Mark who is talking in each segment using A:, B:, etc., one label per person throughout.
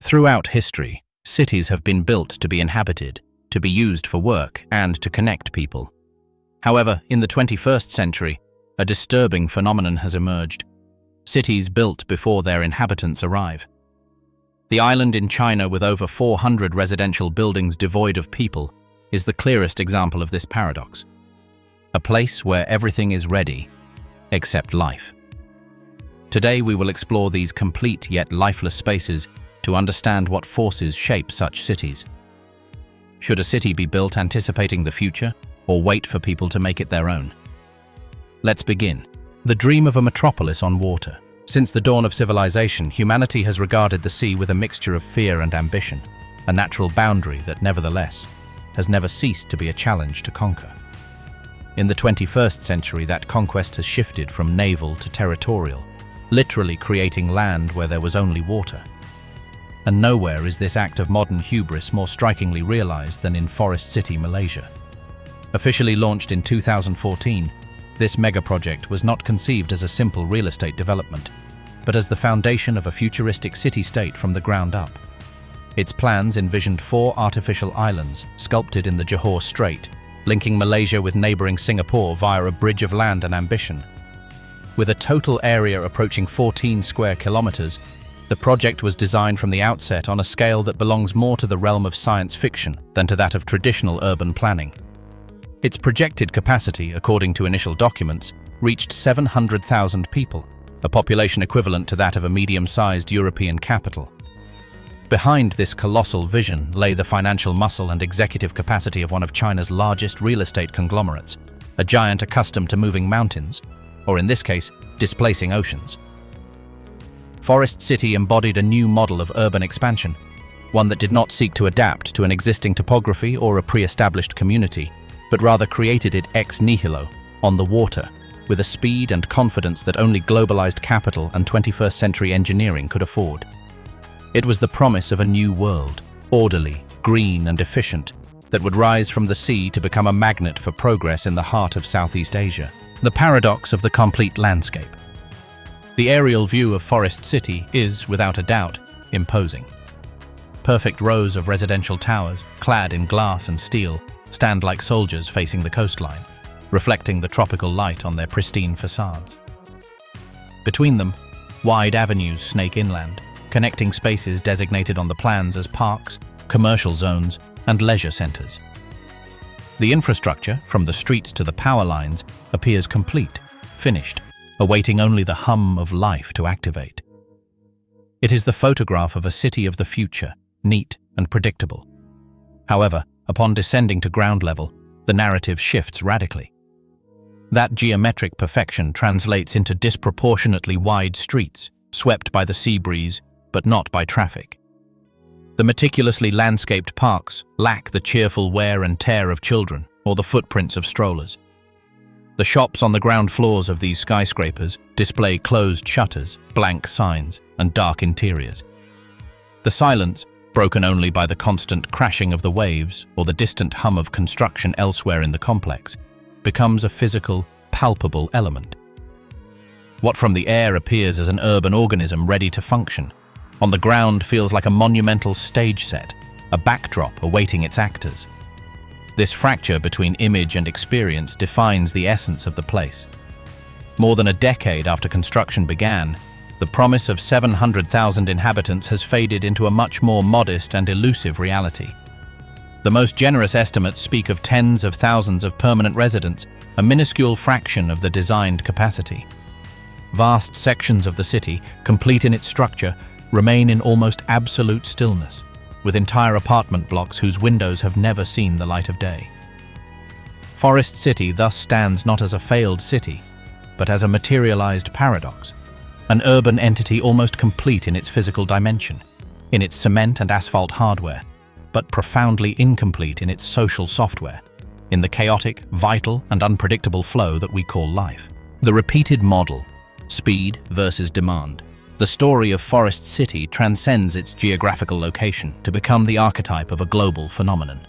A: Throughout history, cities have been built to be inhabited, to be used for work, and to connect people. However, in the 21st century, a disturbing phenomenon has emerged: cities built before their inhabitants arrive. The island in China with over 400 residential buildings devoid of people is the clearest example of this paradox. A place where everything is ready, except life. Today we will explore these complete yet lifeless spaces to understand what forces shape such cities. Should a city be built anticipating the future, or wait for people to make it their own? Let's begin. The dream of a metropolis on water. Since the dawn of civilization, humanity has regarded the sea with a mixture of fear and ambition, a natural boundary that, nevertheless, has never ceased to be a challenge to conquer. In the 21st century, that conquest has shifted from naval to territorial, literally creating land where there was only water. And nowhere is this act of modern hubris more strikingly realized than in Forest City, Malaysia. Officially launched in 2014, this mega-project was not conceived as a simple real estate development, but as the foundation of a futuristic city-state from the ground up. Its plans envisioned 4 artificial islands sculpted in the Johor Strait, linking Malaysia with neighboring Singapore via a bridge of land and ambition. With a total area approaching 14 square kilometers, the project was designed from the outset on a scale that belongs more to the realm of science fiction than to that of traditional urban planning. Its projected capacity, according to initial documents, reached 700,000 people, a population equivalent to that of a medium-sized European capital. Behind this colossal vision lay the financial muscle and executive capacity of one of China's largest real estate conglomerates, a giant accustomed to moving mountains, or in this case, displacing oceans. Forest City embodied a new model of urban expansion, one that did not seek to adapt to an existing topography or a pre-established community, but rather created it ex nihilo, on the water, with a speed and confidence that only globalized capital and 21st century engineering could afford. It was the promise of a new world, orderly, green and efficient, that would rise from the sea to become a magnet for progress in the heart of Southeast Asia. The paradox of the complete landscape. The aerial view of Forest City is, without a doubt, imposing. Perfect rows of residential towers, clad in glass and steel, stand like soldiers facing the coastline, reflecting the tropical light on their pristine facades. Between them, wide avenues snake inland, connecting spaces designated on the plans as parks, commercial zones, and leisure centers. The infrastructure, from the streets to the power lines, appears complete, finished, awaiting only the hum of life to activate. It is the photograph of a city of the future, neat and predictable. However, upon descending to ground level, the narrative shifts radically. That geometric perfection translates into disproportionately wide streets, swept by the sea breeze, but not by traffic. The meticulously landscaped parks lack the cheerful wear and tear of children or the footprints of strollers. The shops on the ground floors of these skyscrapers display closed shutters, blank signs, and dark interiors. The silence, broken only by the constant crashing of the waves or the distant hum of construction elsewhere in the complex, becomes a physical, palpable element. What from the air appears as an urban organism ready to function, on the ground feels like a monumental stage set, a backdrop awaiting its actors. This fracture between image and experience defines the essence of the place. More than a decade after construction began, the promise of 700,000 inhabitants has faded into a much more modest and elusive reality. The most generous estimates speak of tens of thousands of permanent residents, a minuscule fraction of the designed capacity. Vast sections of the city, complete in its structure, remain in almost absolute stillness, with entire apartment blocks whose windows have never seen the light of day. Forest City thus stands not as a failed city, but as a materialized paradox, an urban entity almost complete in its physical dimension, in its cement and asphalt hardware, but profoundly incomplete in its social software, in the chaotic, vital, and unpredictable flow that we call life. The repeated model, speed versus demand. The story of Forest City transcends its geographical location to become the archetype of a global phenomenon.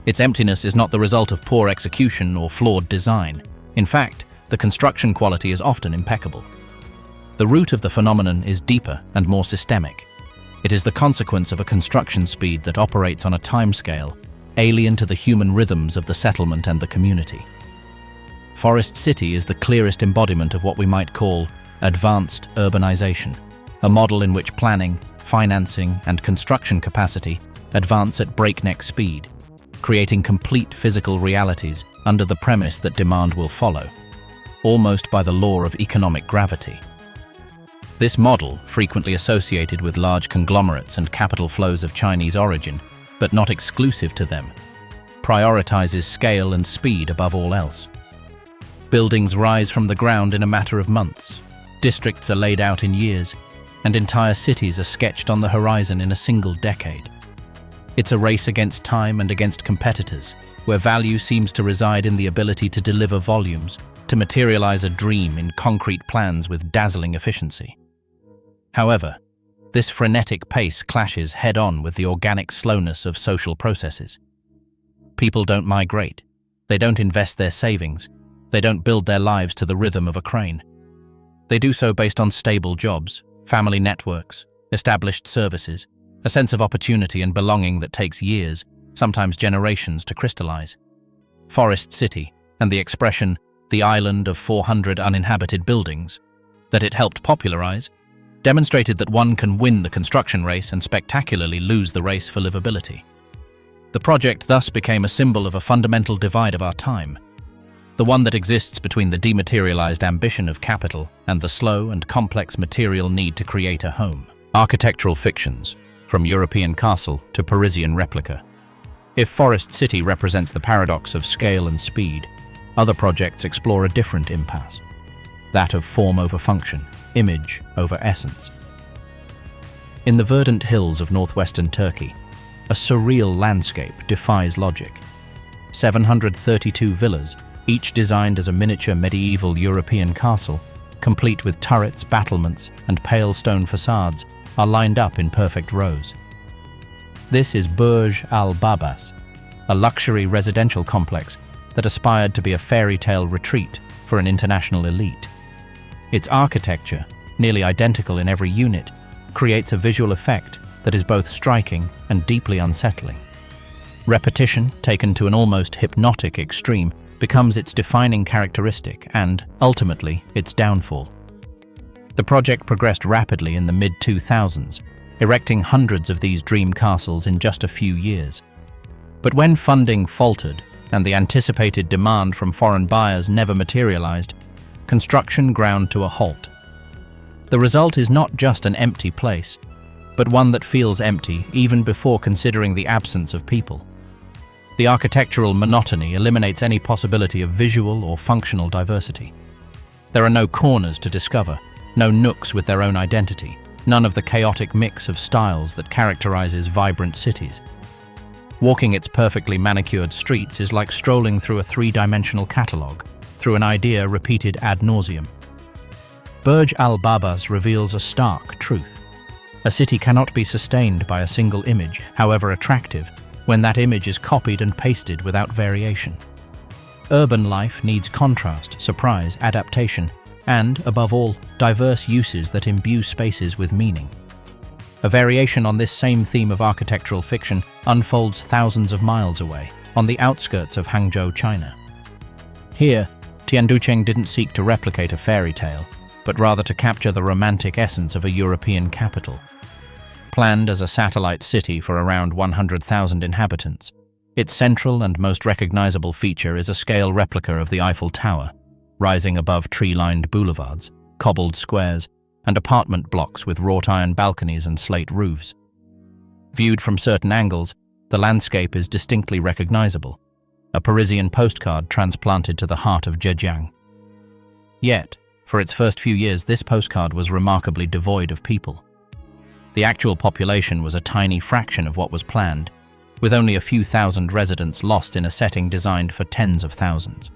A: Its emptiness is not the result of poor execution or flawed design. In fact, the construction quality is often impeccable. The root of the phenomenon is deeper and more systemic. It is the consequence of a construction speed that operates on a timescale alien to the human rhythms of the settlement and the community. Forest City is the clearest embodiment of what we might call advanced urbanization, a model in which planning, financing, and construction capacity advance at breakneck speed, creating complete physical realities under the premise that demand will follow, almost by the law of economic gravity. This model, frequently associated with large conglomerates and capital flows of Chinese origin, but not exclusive to them, prioritizes scale and speed above all else. Buildings rise from the ground in a matter of months, districts are laid out in years, and entire cities are sketched on the horizon in a single decade. It's a race against time and against competitors, where value seems to reside in the ability to deliver volumes, to materialize a dream in concrete plans with dazzling efficiency. However, this frenetic pace clashes head-on with the organic slowness of social processes. People don't migrate, they don't invest their savings, they don't build their lives to the rhythm of a crane. They do so based on stable jobs, family networks, established services, a sense of opportunity and belonging that takes years, sometimes generations, to crystallize. Forest City, and the expression, the island of 400 uninhabited buildings, that it helped popularize, demonstrated that one can win the construction race and spectacularly lose the race for livability. The project thus became a symbol of a fundamental divide of our time, the one that exists between the dematerialized ambition of capital and the slow and complex material need to create a home. Architectural fictions, from European castle to Parisian replica. If Forest City represents the paradox of scale and speed, other projects explore a different impasse, that of form over function, image over essence. In the verdant hills of northwestern Turkey, a surreal landscape defies logic. 732 villas, each designed as a miniature medieval European castle, complete with turrets, battlements, and pale stone facades, are lined up in perfect rows. This is Burj Al Babas, a luxury residential complex that aspired to be a fairy tale retreat for an international elite. Its architecture, nearly identical in every unit, creates a visual effect that is both striking and deeply unsettling. Repetition, taken to an almost hypnotic extreme, becomes its defining characteristic and, ultimately, its downfall. The project progressed rapidly in the mid-2000s, erecting hundreds of these dream castles in just a few years. But when funding faltered and the anticipated demand from foreign buyers never materialized, construction ground to a halt. The result is not just an empty place, but one that feels empty even before considering the absence of people. The architectural monotony eliminates any possibility of visual or functional diversity. There are no corners to discover, no nooks with their own identity, none of the chaotic mix of styles that characterizes vibrant cities. Walking its perfectly manicured streets is like strolling through a three-dimensional catalogue, through an idea repeated ad nauseum. Burj Al Babas reveals a stark truth. A city cannot be sustained by a single image, however attractive, when that image is copied and pasted without variation. Urban life needs contrast, surprise, adaptation, and, above all, diverse uses that imbue spaces with meaning. A variation on this same theme of architectural fiction unfolds thousands of miles away, on the outskirts of Hangzhou, China. Here, Tianducheng didn't seek to replicate a fairy tale, but rather to capture the romantic essence of a European capital. Planned as a satellite city for around 100,000 inhabitants, its central and most recognizable feature is a scale replica of the Eiffel Tower, rising above tree-lined boulevards, cobbled squares, and apartment blocks with wrought iron balconies and slate roofs. Viewed from certain angles, the landscape is distinctly recognizable, a Parisian postcard transplanted to the heart of Zhejiang. Yet, for its first few years, this postcard was remarkably devoid of people. The actual population was a tiny fraction of what was planned, with only a few thousand residents lost in a setting designed for tens of thousands.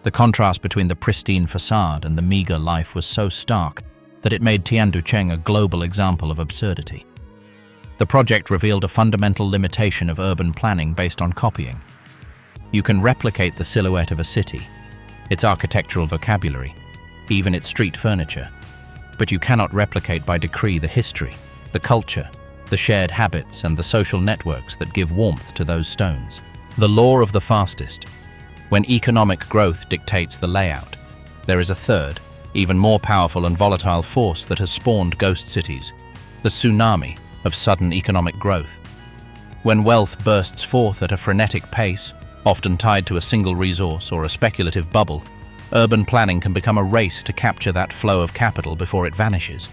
A: The contrast between the pristine facade and the meager life was so stark that it made Tianducheng a global example of absurdity. The project revealed a fundamental limitation of urban planning based on copying. You can replicate the silhouette of a city, its architectural vocabulary, even its street furniture, but you cannot replicate by decree the history, the culture, the shared habits and the social networks that give warmth to those stones. The law of the fastest. When economic growth dictates the layout, there is a third, even more powerful and volatile force that has spawned ghost cities, the tsunami of sudden economic growth. When wealth bursts forth at a frenetic pace, often tied to a single resource or a speculative bubble, urban planning can become a race to capture that flow of capital before it vanishes.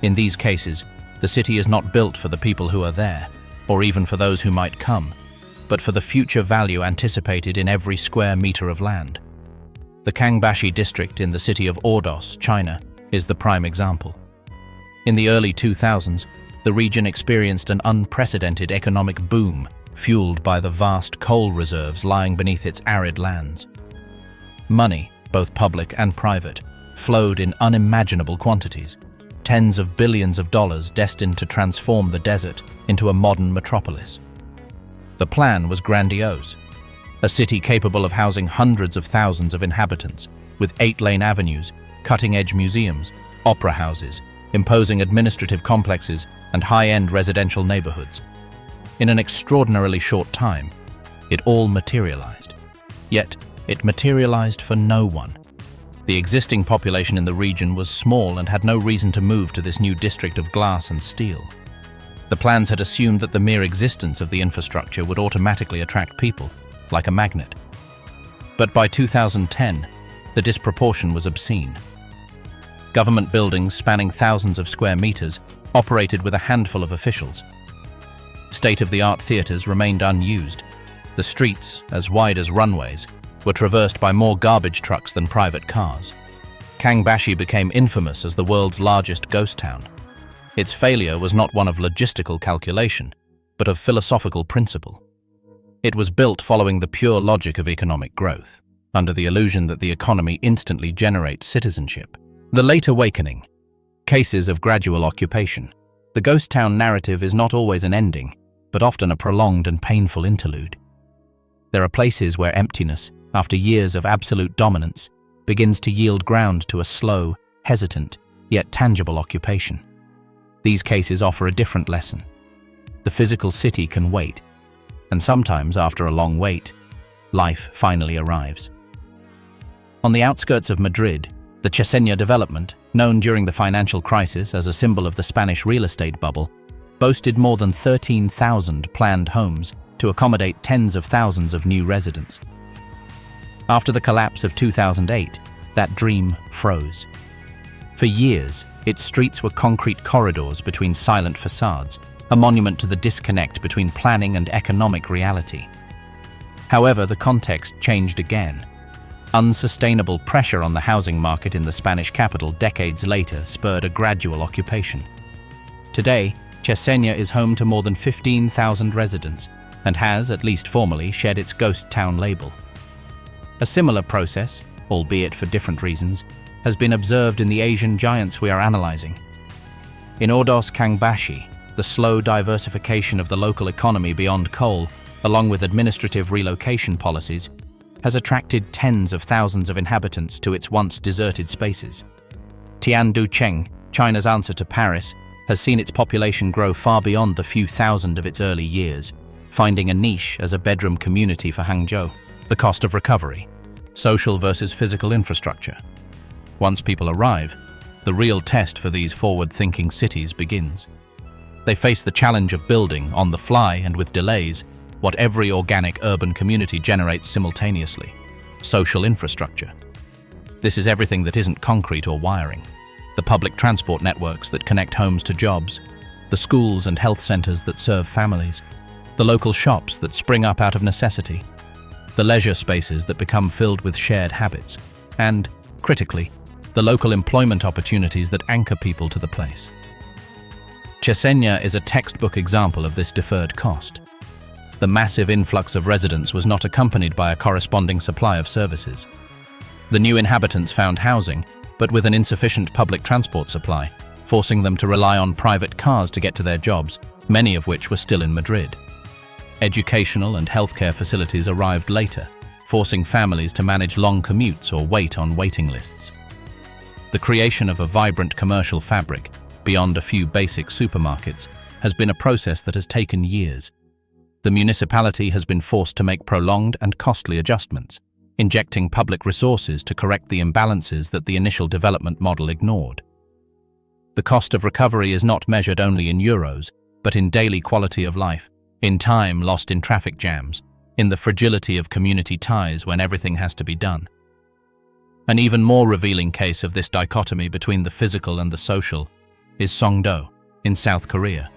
A: In these cases, the city is not built for the people who are there, or even for those who might come, but for the future value anticipated in every square meter of land. The Kangbashi district in the city of Ordos, China, is the prime example. In the early 2000s, the region experienced an unprecedented economic boom, fueled by the vast coal reserves lying beneath its arid lands. Money, both public and private, flowed in unimaginable quantities, tens of billions of dollars destined to transform the desert into a modern metropolis. The plan was grandiose. A city capable of housing hundreds of thousands of inhabitants, with 8-lane avenues, cutting-edge museums, opera houses, imposing administrative complexes, and high-end residential neighborhoods. In an extraordinarily short time, it all materialized. Yet, it materialized for no one. The existing population in the region was small and had no reason to move to this new district of glass and steel. The plans had assumed that the mere existence of the infrastructure would automatically attract people, like a magnet. But by 2010, the disproportion was obscene. Government buildings spanning thousands of square meters operated with a handful of officials. State-of-the-art theaters remained unused. The streets, as wide as runways, were traversed by more garbage trucks than private cars. Kangbashi became infamous as the world's largest ghost town. Its failure was not one of logistical calculation, but of philosophical principle. It was built following the pure logic of economic growth, under the illusion that the economy instantly generates citizenship. The Late Awakening. Cases of gradual occupation. The ghost town narrative is not always an ending, but often a prolonged and painful interlude. There are places where emptiness, after years of absolute dominance, begins to yield ground to a slow, hesitant, yet tangible occupation. These cases offer a different lesson. The physical city can wait, and sometimes after a long wait, life finally arrives. On the outskirts of Madrid, the Chesenia development, known during the financial crisis as a symbol of the Spanish real estate bubble, boasted more than 13,000 planned homes to accommodate tens of thousands of new residents. After the collapse of 2008, that dream froze. For years, its streets were concrete corridors between silent facades, a monument to the disconnect between planning and economic reality. However, the context changed again. Unsustainable pressure on the housing market in the Spanish capital decades later spurred a gradual occupation. Today, Chesenia is home to more than 15,000 residents and has, at least formally, shed its ghost town label. A similar process, albeit for different reasons, has been observed in the Asian giants we are analyzing. In Ordos Kangbashi, the slow diversification of the local economy beyond coal, along with administrative relocation policies, has attracted tens of thousands of inhabitants to its once deserted spaces. Tianducheng, China's answer to Paris, has seen its population grow far beyond the few thousand of its early years, finding a niche as a bedroom community for Hangzhou. The cost of recovery. Social versus physical infrastructure. Once people arrive, the real test for these forward-thinking cities begins. They face the challenge of building, on the fly and with delays, what every organic urban community generates simultaneously: social infrastructure. This is everything that isn't concrete or wiring. The public transport networks that connect homes to jobs, the schools and health centers that serve families, the local shops that spring up out of necessity, the leisure spaces that become filled with shared habits, and, critically, the local employment opportunities that anchor people to the place. Chesenia is a textbook example of this deferred cost. The massive influx of residents was not accompanied by a corresponding supply of services. The new inhabitants found housing, but with an insufficient public transport supply, forcing them to rely on private cars to get to their jobs, many of which were still in Madrid. Educational and healthcare facilities arrived later, forcing families to manage long commutes or wait on waiting lists. The creation of a vibrant commercial fabric, beyond a few basic supermarkets, has been a process that has taken years. The municipality has been forced to make prolonged and costly adjustments, injecting public resources to correct the imbalances that the initial development model ignored. The cost of recovery is not measured only in euros, but in daily quality of life, in time lost in traffic jams, in the fragility of community ties when everything has to be done. An even more revealing case of this dichotomy between the physical and the social is Songdo, in South Korea.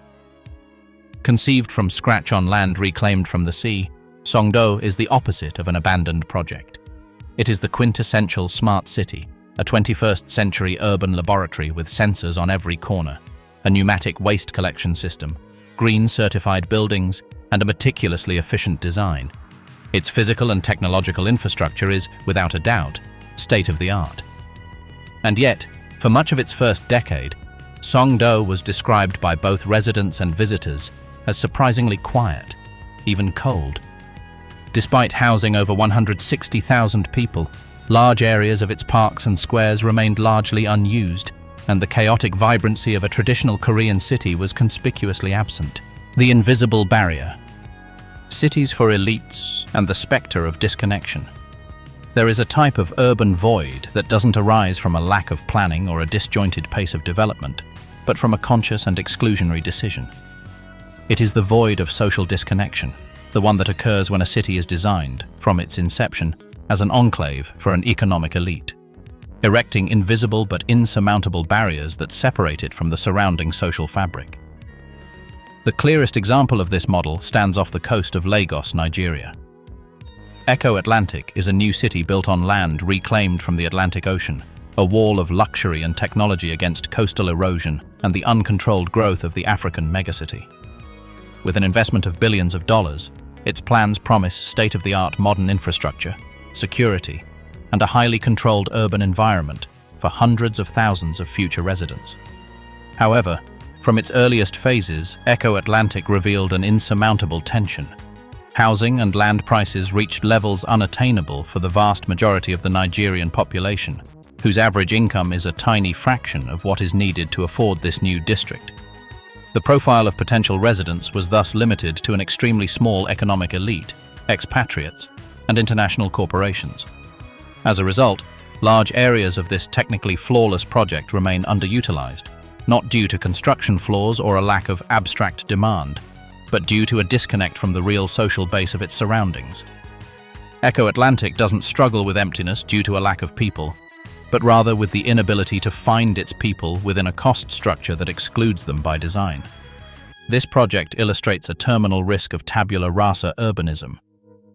A: Conceived from scratch on land reclaimed from the sea, Songdo is the opposite of an abandoned project. It is the quintessential smart city, a 21st century urban laboratory with sensors on every corner, a pneumatic waste collection system, green certified buildings, and a meticulously efficient design. Its physical and technological infrastructure is, without a doubt, state-of-the-art. And yet, for much of its first decade, Songdo was described by both residents and visitors as surprisingly quiet, even cold. Despite housing over 160,000 people, large areas of its parks and squares remained largely unused, and the chaotic vibrancy of a traditional Korean city was conspicuously absent. The invisible barrier. Cities for elites and the spectre of disconnection. There is a type of urban void that doesn't arise from a lack of planning or a disjointed pace of development, but from a conscious and exclusionary decision. It is the void of social disconnection, the one that occurs when a city is designed, from its inception, as an enclave for an economic elite, erecting invisible but insurmountable barriers that separate it from the surrounding social fabric. The clearest example of this model stands off the coast of Lagos, Nigeria. Echo Atlantic is a new city built on land reclaimed from the Atlantic Ocean, a wall of luxury and technology against coastal erosion and the uncontrolled growth of the African megacity. With an investment of billions of dollars, its plans promise state-of-the-art modern infrastructure, security, and a highly controlled urban environment for hundreds of thousands of future residents. However, from its earliest phases, Echo Atlantic revealed an insurmountable tension. Housing and land prices reached levels unattainable for the vast majority of the Nigerian population, whose average income is a tiny fraction of what is needed to afford this new district. The profile of potential residents was thus limited to an extremely small economic elite, expatriates, and international corporations. As a result, large areas of this technically flawless project remain underutilized, not due to construction flaws or a lack of abstract demand, but due to a disconnect from the real social base of its surroundings. Echo Atlantic doesn't struggle with emptiness due to a lack of people, but rather with the inability to find its people within a cost structure that excludes them by design. This project illustrates a terminal risk of tabula rasa urbanism,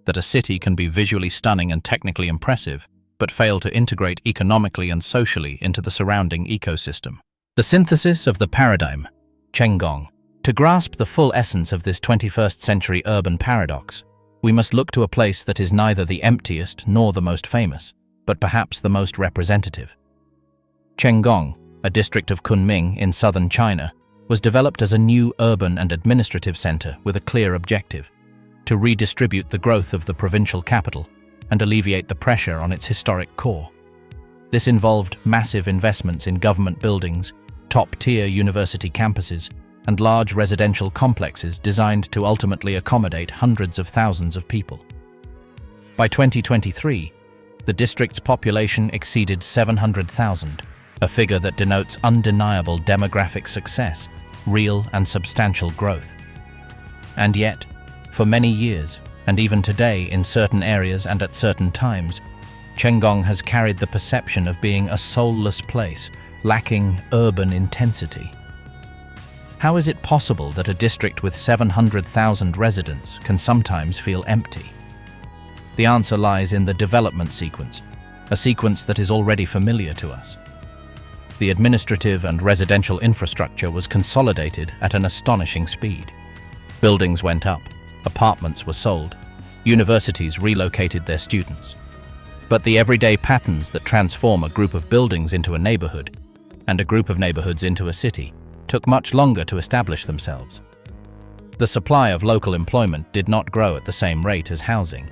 A: that a city can be visually stunning and technically impressive, but fail to integrate economically and socially into the surrounding ecosystem. The synthesis of the paradigm, Chenggong. To grasp the full essence of this 21st century urban paradox, we must look to a place that is neither the emptiest nor the most famous, but perhaps the most representative. Chenggong, a district of Kunming in southern China, was developed as a new urban and administrative center with a clear objective: to redistribute the growth of the provincial capital and alleviate the pressure on its historic core. This involved massive investments in government buildings, top-tier university campuses, and large residential complexes designed to ultimately accommodate hundreds of thousands of people. By 2023, the district's population exceeded 700,000, a figure that denotes undeniable demographic success, real and substantial growth. And yet, for many years, and even today in certain areas and at certain times, Chenggong has carried the perception of being a soulless place, lacking urban intensity. How is it possible that a district with 700,000 residents can sometimes feel empty? The answer lies in the development sequence, a sequence that is already familiar to us. The administrative and residential infrastructure was consolidated at an astonishing speed. Buildings went up, apartments were sold, universities relocated their students. But the everyday patterns that transform a group of buildings into a neighborhood, and a group of neighborhoods into a city, took much longer to establish themselves. The supply of local employment did not grow at the same rate as housing,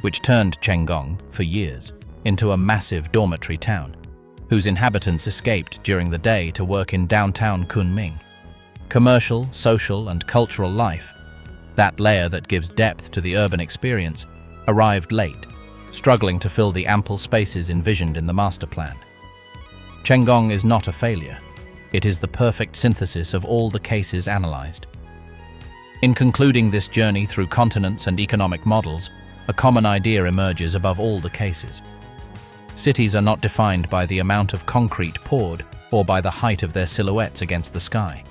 A: which turned Chenggong, for years, into a massive dormitory town, whose inhabitants escaped during the day to work in downtown Kunming. Commercial, social, and cultural life, that layer that gives depth to the urban experience, arrived late, struggling to fill the ample spaces envisioned in the master plan. Chenggong is not a failure. It is the perfect synthesis of all the cases analyzed. In concluding this journey through continents and economic models, a common idea emerges above all the cases. Cities are not defined by the amount of concrete poured or by the height of their silhouettes against the sky.